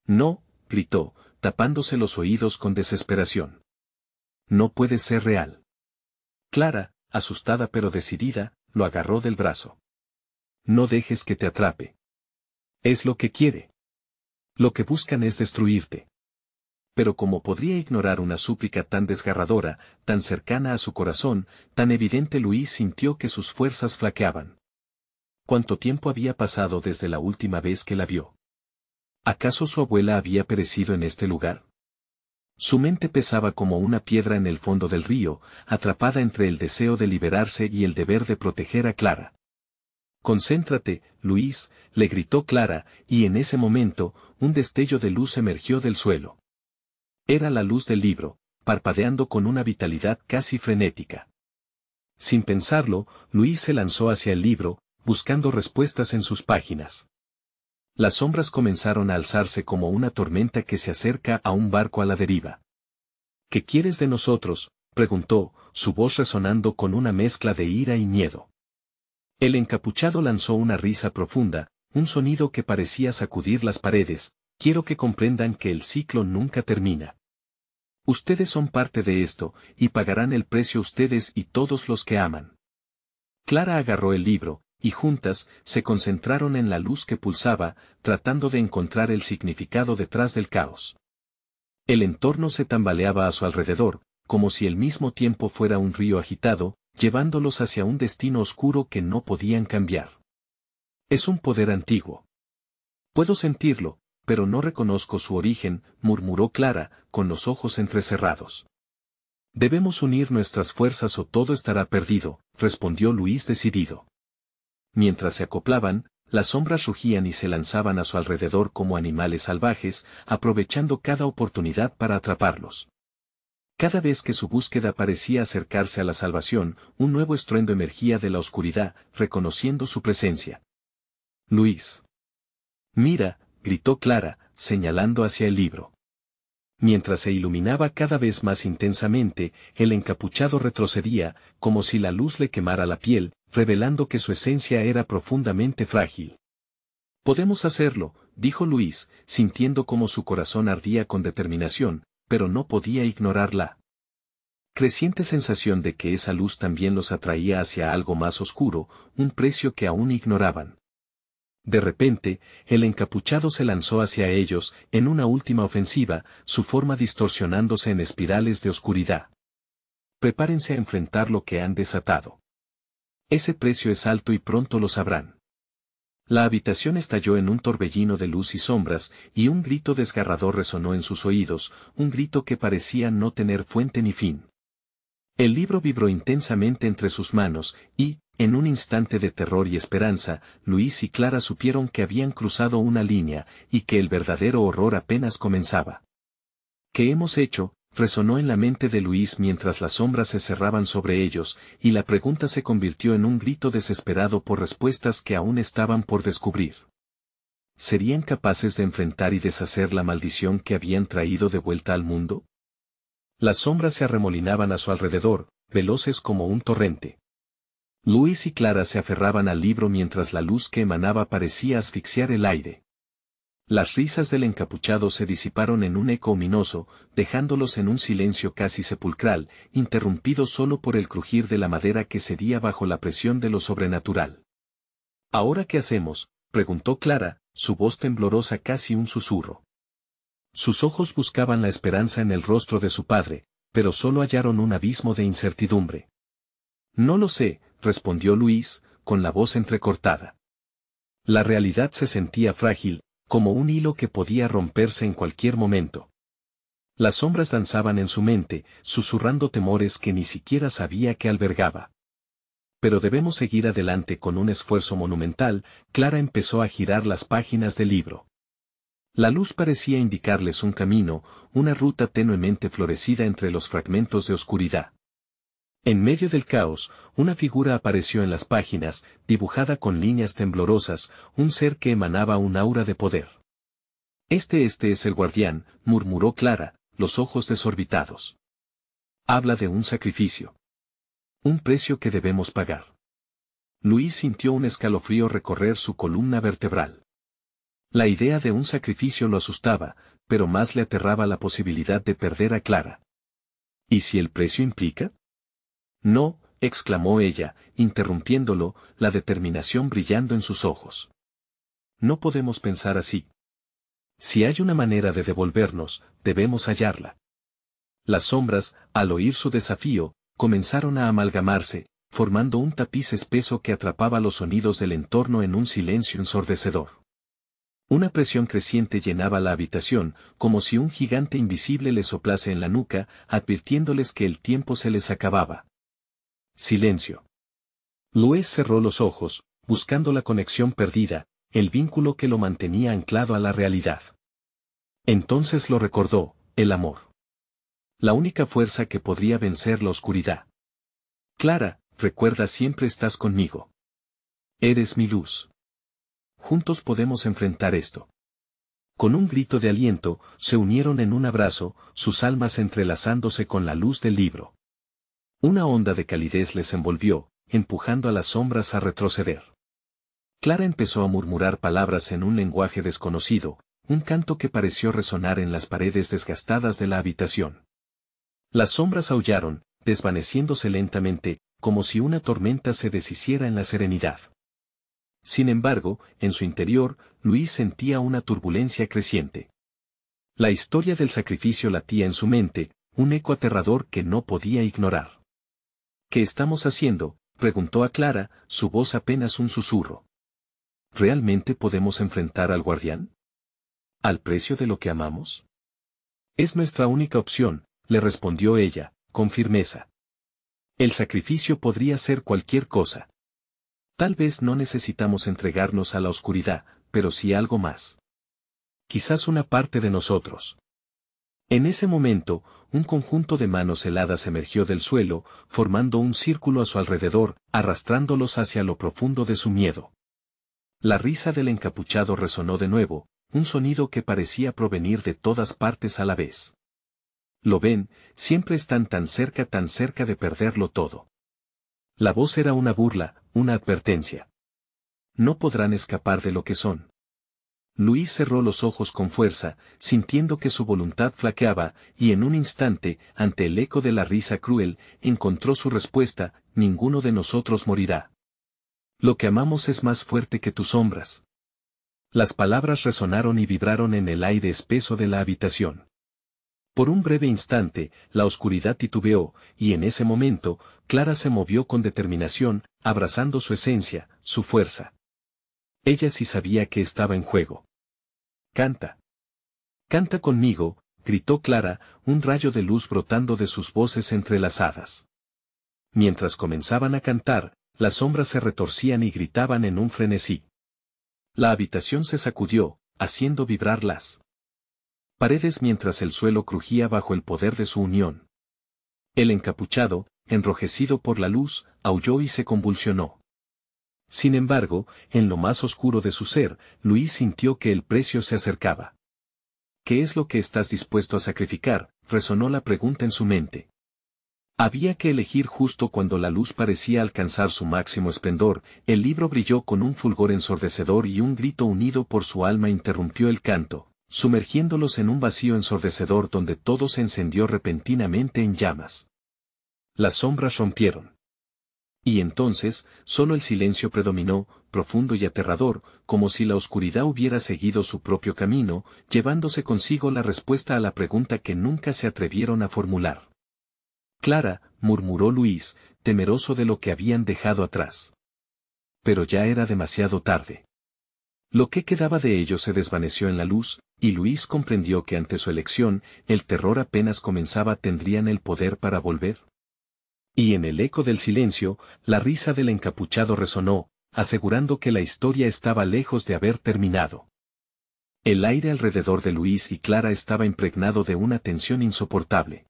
«No», gritó, tapándose los oídos con desesperación. «No puede ser real». Clara, asustada pero decidida, lo agarró del brazo. «No dejes que te atrape. Es lo que quiere. Lo que buscan es destruirte». Pero ¿cómo podría ignorar una súplica tan desgarradora, tan cercana a su corazón, tan evidente? Luis sintió que sus fuerzas flaqueaban. ¿Cuánto tiempo había pasado desde la última vez que la vio? ¿Acaso su abuela había perecido en este lugar? Su mente pesaba como una piedra en el fondo del río, atrapada entre el deseo de liberarse y el deber de proteger a Clara. «Concéntrate, Luis», le gritó Clara, y en ese momento, un destello de luz emergió del suelo. Era la luz del libro, parpadeando con una vitalidad casi frenética. Sin pensarlo, Luis se lanzó hacia el libro, buscando respuestas en sus páginas. Las sombras comenzaron a alzarse como una tormenta que se acerca a un barco a la deriva. «¿Qué quieres de nosotros?», preguntó, su voz resonando con una mezcla de ira y miedo. El encapuchado lanzó una risa profunda, un sonido que parecía sacudir las paredes. «Quiero que comprendan que el ciclo nunca termina. Ustedes son parte de esto, y pagarán el precio ustedes y todos los que aman». Clara agarró el libro, y juntas, se concentraron en la luz que pulsaba, tratando de encontrar el significado detrás del caos. El entorno se tambaleaba a su alrededor, como si el mismo tiempo fuera un río agitado, llevándolos hacia un destino oscuro que no podían cambiar. «Es un poder antiguo. Puedo sentirlo, pero no reconozco su origen», murmuró Clara, con los ojos entrecerrados. «Debemos unir nuestras fuerzas o todo estará perdido», respondió Luis decidido. Mientras se acoplaban, las sombras rugían y se lanzaban a su alrededor como animales salvajes, aprovechando cada oportunidad para atraparlos. Cada vez que su búsqueda parecía acercarse a la salvación, un nuevo estruendo emergía de la oscuridad, reconociendo su presencia. «Luis». «Mira», gritó Clara, señalando hacia el libro. Mientras se iluminaba cada vez más intensamente, el encapuchado retrocedía, como si la luz le quemara la piel, revelando que su esencia era profundamente frágil. «Podemos hacerlo», dijo Luis, sintiendo como su corazón ardía con determinación, pero no podía ignorar la creciente sensación de que esa luz también los atraía hacia algo más oscuro, un precio que aún ignoraban. De repente, el encapuchado se lanzó hacia ellos, en una última ofensiva, su forma distorsionándose en espirales de oscuridad. «Prepárense a enfrentar lo que han desatado. Ese precio es alto y pronto lo sabrán». La habitación estalló en un torbellino de luz y sombras, y un grito desgarrador resonó en sus oídos, un grito que parecía no tener fuente ni fin. El libro vibró intensamente entre sus manos, y, en un instante de terror y esperanza, Luis y Clara supieron que habían cruzado una línea, y que el verdadero horror apenas comenzaba. «¿Qué hemos hecho?», resonó en la mente de Luis mientras las sombras se cerraban sobre ellos, y la pregunta se convirtió en un grito desesperado por respuestas que aún estaban por descubrir. ¿Serían capaces de enfrentar y deshacer la maldición que habían traído de vuelta al mundo? Las sombras se arremolinaban a su alrededor, veloces como un torrente. Luis y Clara se aferraban al libro mientras la luz que emanaba parecía asfixiar el aire. Las risas del encapuchado se disiparon en un eco ominoso, dejándolos en un silencio casi sepulcral, interrumpido solo por el crujir de la madera que cedía bajo la presión de lo sobrenatural. ¿Ahora qué hacemos?, preguntó Clara, su voz temblorosa casi un susurro. Sus ojos buscaban la esperanza en el rostro de su padre, pero solo hallaron un abismo de incertidumbre. No lo sé, respondió Luis, con la voz entrecortada. La realidad se sentía frágil, como un hilo que podía romperse en cualquier momento. Las sombras danzaban en su mente, susurrando temores que ni siquiera sabía que albergaba. Pero debemos seguir adelante con un esfuerzo monumental. Clara empezó a girar las páginas del libro. La luz parecía indicarles un camino, una ruta tenuemente florecida entre los fragmentos de oscuridad. En medio del caos, una figura apareció en las páginas, dibujada con líneas temblorosas, un ser que emanaba un aura de poder. Este es el guardián, murmuró Clara, los ojos desorbitados. Habla de un sacrificio. Un precio que debemos pagar. Luis sintió un escalofrío recorrer su columna vertebral. La idea de un sacrificio lo asustaba, pero más le aterraba la posibilidad de perder a Clara. ¿Y si el precio implica? No, exclamó ella, interrumpiéndolo, la determinación brillando en sus ojos. No podemos pensar así. Si hay una manera de devolvernos, debemos hallarla. Las sombras, al oír su desafío, comenzaron a amalgamarse, formando un tapiz espeso que atrapaba los sonidos del entorno en un silencio ensordecedor. Una presión creciente llenaba la habitación, como si un gigante invisible les soplase en la nuca, advirtiéndoles que el tiempo se les acababa. Silencio. Luis cerró los ojos, buscando la conexión perdida, el vínculo que lo mantenía anclado a la realidad. Entonces lo recordó, el amor. La única fuerza que podría vencer la oscuridad. Clara, recuerda, siempre estás conmigo. Eres mi luz. Juntos podemos enfrentar esto. Con un grito de aliento, se unieron en un abrazo, sus almas entrelazándose con la luz del libro. Una onda de calidez les envolvió, empujando a las sombras a retroceder. Clara empezó a murmurar palabras en un lenguaje desconocido, un canto que pareció resonar en las paredes desgastadas de la habitación. Las sombras aullaron, desvaneciéndose lentamente, como si una tormenta se deshiciera en la serenidad. Sin embargo, en su interior, Luis sentía una turbulencia creciente. La historia del sacrificio latía en su mente, un eco aterrador que no podía ignorar. ¿Qué estamos haciendo?, preguntó a Clara, su voz apenas un susurro. ¿Realmente podemos enfrentar al guardián? ¿Al precio de lo que amamos? Es nuestra única opción, le respondió ella, con firmeza. El sacrificio podría ser cualquier cosa. Tal vez no necesitamos entregarnos a la oscuridad, pero sí algo más. Quizás una parte de nosotros. En ese momento, un conjunto de manos heladas emergió del suelo, formando un círculo a su alrededor, arrastrándolos hacia lo profundo de su miedo. La risa del encapuchado resonó de nuevo, un sonido que parecía provenir de todas partes a la vez. Lo ven, siempre están tan cerca de perderlo todo. La voz era una burla, una advertencia. No podrán escapar de lo que son. Luis cerró los ojos con fuerza, sintiendo que su voluntad flaqueaba, y en un instante, ante el eco de la risa cruel, encontró su respuesta: ninguno de nosotros morirá. Lo que amamos es más fuerte que tus sombras. Las palabras resonaron y vibraron en el aire espeso de la habitación. Por un breve instante, la oscuridad titubeó, y en ese momento, Clara se movió con determinación, abrazando su esencia, su fuerza. Ella sí sabía que estaba en juego. Canta. Canta conmigo, gritó Clara, un rayo de luz brotando de sus voces entrelazadas. Mientras comenzaban a cantar, las sombras se retorcían y gritaban en un frenesí. La habitación se sacudió, haciendo vibrar las paredes mientras el suelo crujía bajo el poder de su unión. El encapuchado, enrojecido por la luz, aulló y se convulsionó. Sin embargo, en lo más oscuro de su ser, Luis sintió que el precio se acercaba. ¿Qué es lo que estás dispuesto a sacrificar?, resonó la pregunta en su mente. Había que elegir justo cuando la luz parecía alcanzar su máximo esplendor, el libro brilló con un fulgor ensordecedor y un grito unido por su alma interrumpió el canto, sumergiéndolos en un vacío ensordecedor donde todo se encendió repentinamente en llamas. Las sombras rompieron. Y entonces, solo el silencio predominó, profundo y aterrador, como si la oscuridad hubiera seguido su propio camino, llevándose consigo la respuesta a la pregunta que nunca se atrevieron a formular. Clara, murmuró Luis, temeroso de lo que habían dejado atrás. Pero ya era demasiado tarde. Lo que quedaba de ellos se desvaneció en la luz, y Luis comprendió que ante su elección, el terror apenas comenzaba. ¿Tendrían el poder para volver? Y en el eco del silencio, la risa del encapuchado resonó, asegurando que la historia estaba lejos de haber terminado. El aire alrededor de Luis y Clara estaba impregnado de una tensión insoportable.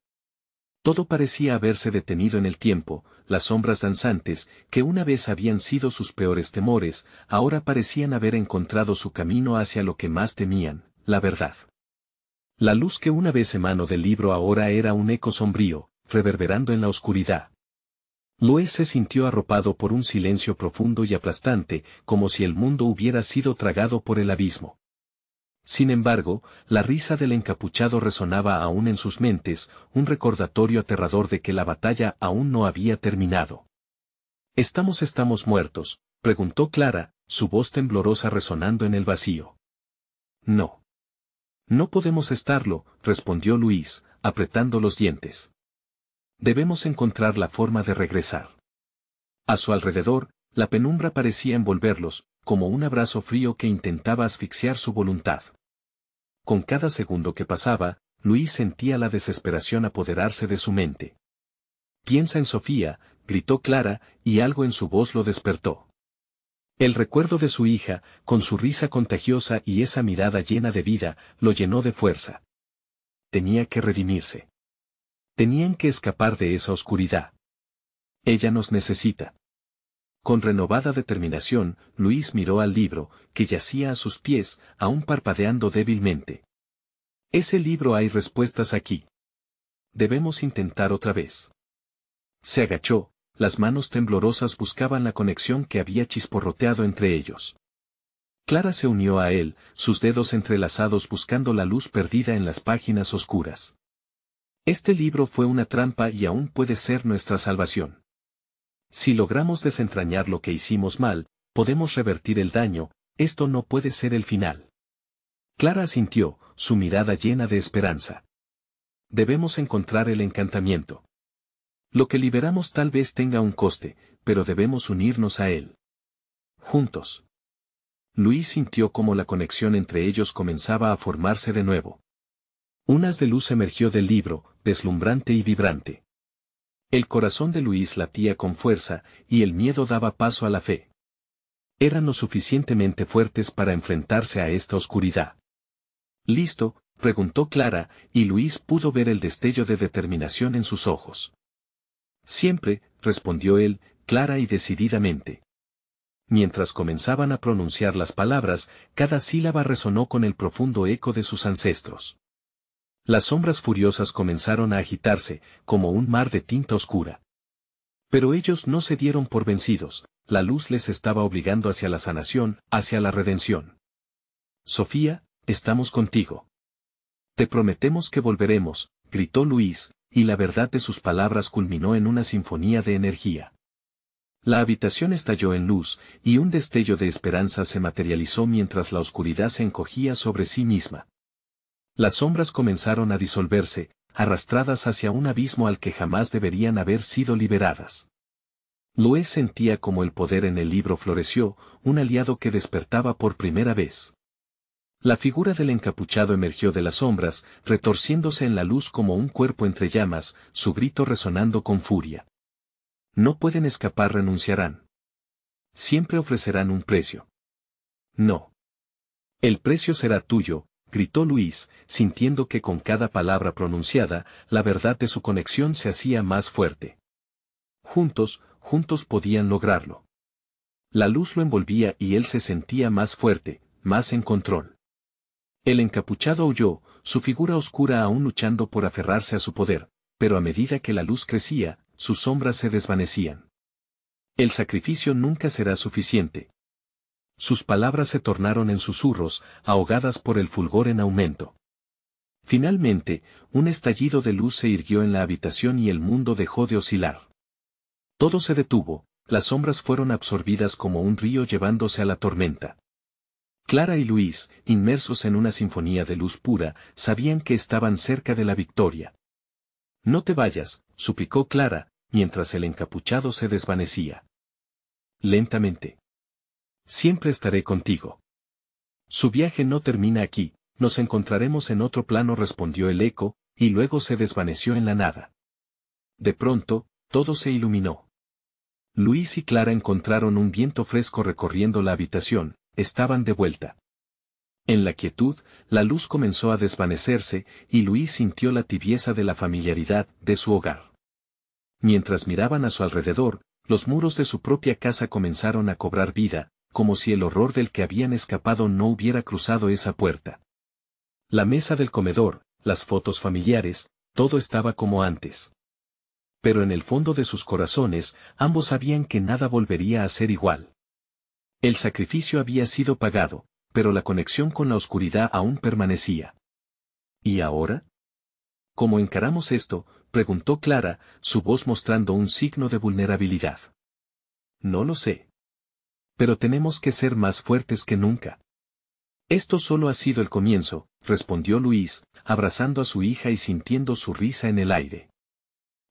Todo parecía haberse detenido en el tiempo, las sombras danzantes, que una vez habían sido sus peores temores, ahora parecían haber encontrado su camino hacia lo que más temían, la verdad. La luz que una vez emanó del libro ahora era un eco sombrío, reverberando en la oscuridad. Luis se sintió arropado por un silencio profundo y aplastante, como si el mundo hubiera sido tragado por el abismo. Sin embargo, la risa del encapuchado resonaba aún en sus mentes, un recordatorio aterrador de que la batalla aún no había terminado. ¿Estamos muertos?, preguntó Clara, su voz temblorosa resonando en el vacío. No. No podemos estarlo, respondió Luis, apretando los dientes. Debemos encontrar la forma de regresar. A su alrededor, la penumbra parecía envolverlos, como un abrazo frío que intentaba asfixiar su voluntad. Con cada segundo que pasaba, Luis sentía la desesperación apoderarse de su mente. «Piensa en Sofía», gritó Clara, y algo en su voz lo despertó. El recuerdo de su hija, con su risa contagiosa y esa mirada llena de vida, lo llenó de fuerza. Tenía que redimirse. Tenían que escapar de esa oscuridad. Ella nos necesita. Con renovada determinación, Luis miró al libro, que yacía a sus pies, aún parpadeando débilmente. Ese libro hay respuestas aquí. Debemos intentar otra vez. Se agachó, las manos temblorosas buscaban la conexión que había chisporroteado entre ellos. Clara se unió a él, sus dedos entrelazados buscando la luz perdida en las páginas oscuras. Este libro fue una trampa y aún puede ser nuestra salvación. Si logramos desentrañar lo que hicimos mal, podemos revertir el daño, esto no puede ser el final. Clara asintió, su mirada llena de esperanza. Debemos encontrar el encantamiento. Lo que liberamos tal vez tenga un coste, pero debemos unirnos a él. Juntos. Luis sintió cómo la conexión entre ellos comenzaba a formarse de nuevo. Un haz de luz emergió del libro, deslumbrante y vibrante. El corazón de Luis latía con fuerza, y el miedo daba paso a la fe. Eran lo suficientemente fuertes para enfrentarse a esta oscuridad. ¿Listo?, preguntó Clara, y Luis pudo ver el destello de determinación en sus ojos. Siempre, respondió él, clara y decididamente. Mientras comenzaban a pronunciar las palabras, cada sílaba resonó con el profundo eco de sus ancestros. Las sombras furiosas comenzaron a agitarse, como un mar de tinta oscura. Pero ellos no se dieron por vencidos, la luz les estaba obligando hacia la sanación, hacia la redención. Sofía, estamos contigo. Te prometemos que volveremos, gritó Luis, y la verdad de sus palabras culminó en una sinfonía de energía. La habitación estalló en luz, y un destello de esperanza se materializó mientras la oscuridad se encogía sobre sí misma. Las sombras comenzaron a disolverse, arrastradas hacia un abismo al que jamás deberían haber sido liberadas. Luis sentía como el poder en el libro floreció, un aliado que despertaba por primera vez. La figura del encapuchado emergió de las sombras, retorciéndose en la luz como un cuerpo entre llamas, su grito resonando con furia. No pueden escapar, renunciarán. Siempre ofrecerán un precio. No. El precio será tuyo, gritó Luis, sintiendo que con cada palabra pronunciada, la verdad de su conexión se hacía más fuerte. Juntos podían lograrlo. La luz lo envolvía y él se sentía más fuerte, más en control. El encapuchado huyó, su figura oscura aún luchando por aferrarse a su poder, pero a medida que la luz crecía, sus sombras se desvanecían. El sacrificio nunca será suficiente. Sus palabras se tornaron en susurros, ahogadas por el fulgor en aumento. Finalmente, un estallido de luz se irguió en la habitación y el mundo dejó de oscilar. Todo se detuvo, las sombras fueron absorbidas como un río llevándose a la tormenta. Clara y Luis, inmersos en una sinfonía de luz pura, sabían que estaban cerca de la victoria. «No te vayas», suplicó Clara, mientras el encapuchado se desvanecía. Lentamente. «Siempre estaré contigo». «Su viaje no termina aquí, nos encontraremos en otro plano», respondió el eco, y luego se desvaneció en la nada. De pronto, todo se iluminó. Luis y Clara encontraron un viento fresco recorriendo la habitación, estaban de vuelta. En la quietud, la luz comenzó a desvanecerse, y Luis sintió la tibieza de la familiaridad de su hogar. Mientras miraban a su alrededor, los muros de su propia casa comenzaron a cobrar vida, como si el horror del que habían escapado no hubiera cruzado esa puerta. La mesa del comedor, las fotos familiares, todo estaba como antes. Pero en el fondo de sus corazones, ambos sabían que nada volvería a ser igual. El sacrificio había sido pagado, pero la conexión con la oscuridad aún permanecía. ¿Y ahora? ¿Cómo encaramos esto?, preguntó Clara, su voz mostrando un signo de vulnerabilidad. No lo sé. Pero tenemos que ser más fuertes que nunca. Esto solo ha sido el comienzo, respondió Luis, abrazando a su hija y sintiendo su risa en el aire.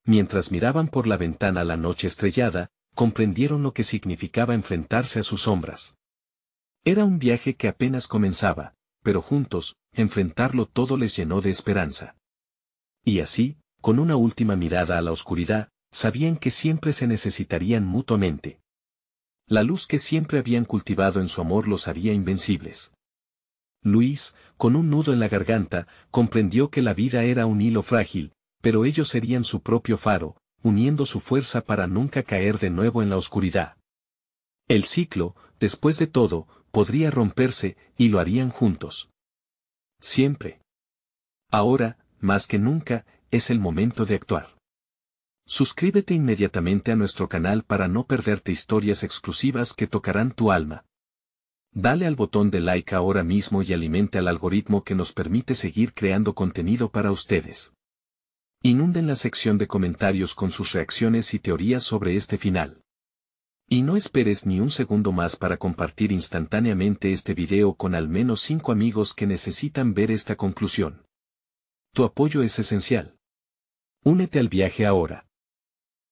Mientras miraban por la ventana la noche estrellada, comprendieron lo que significaba enfrentarse a sus sombras. Era un viaje que apenas comenzaba, pero juntos, enfrentarlo todo les llenó de esperanza. Y así, con una última mirada a la oscuridad, sabían que siempre se necesitarían mutuamente. La luz que siempre habían cultivado en su amor los haría invencibles. Luis, con un nudo en la garganta, comprendió que la vida era un hilo frágil, pero ellos serían su propio faro, uniendo su fuerza para nunca caer de nuevo en la oscuridad. El ciclo, después de todo, podría romperse, y lo harían juntos. Siempre. Ahora, más que nunca, es el momento de actuar. Suscríbete inmediatamente a nuestro canal para no perderte historias exclusivas que tocarán tu alma. Dale al botón de like ahora mismo y alimente al algoritmo que nos permite seguir creando contenido para ustedes. Inunden la sección de comentarios con sus reacciones y teorías sobre este final. Y no esperes ni un segundo más para compartir instantáneamente este video con al menos 5 amigos que necesitan ver esta conclusión. Tu apoyo es esencial. Únete al viaje ahora.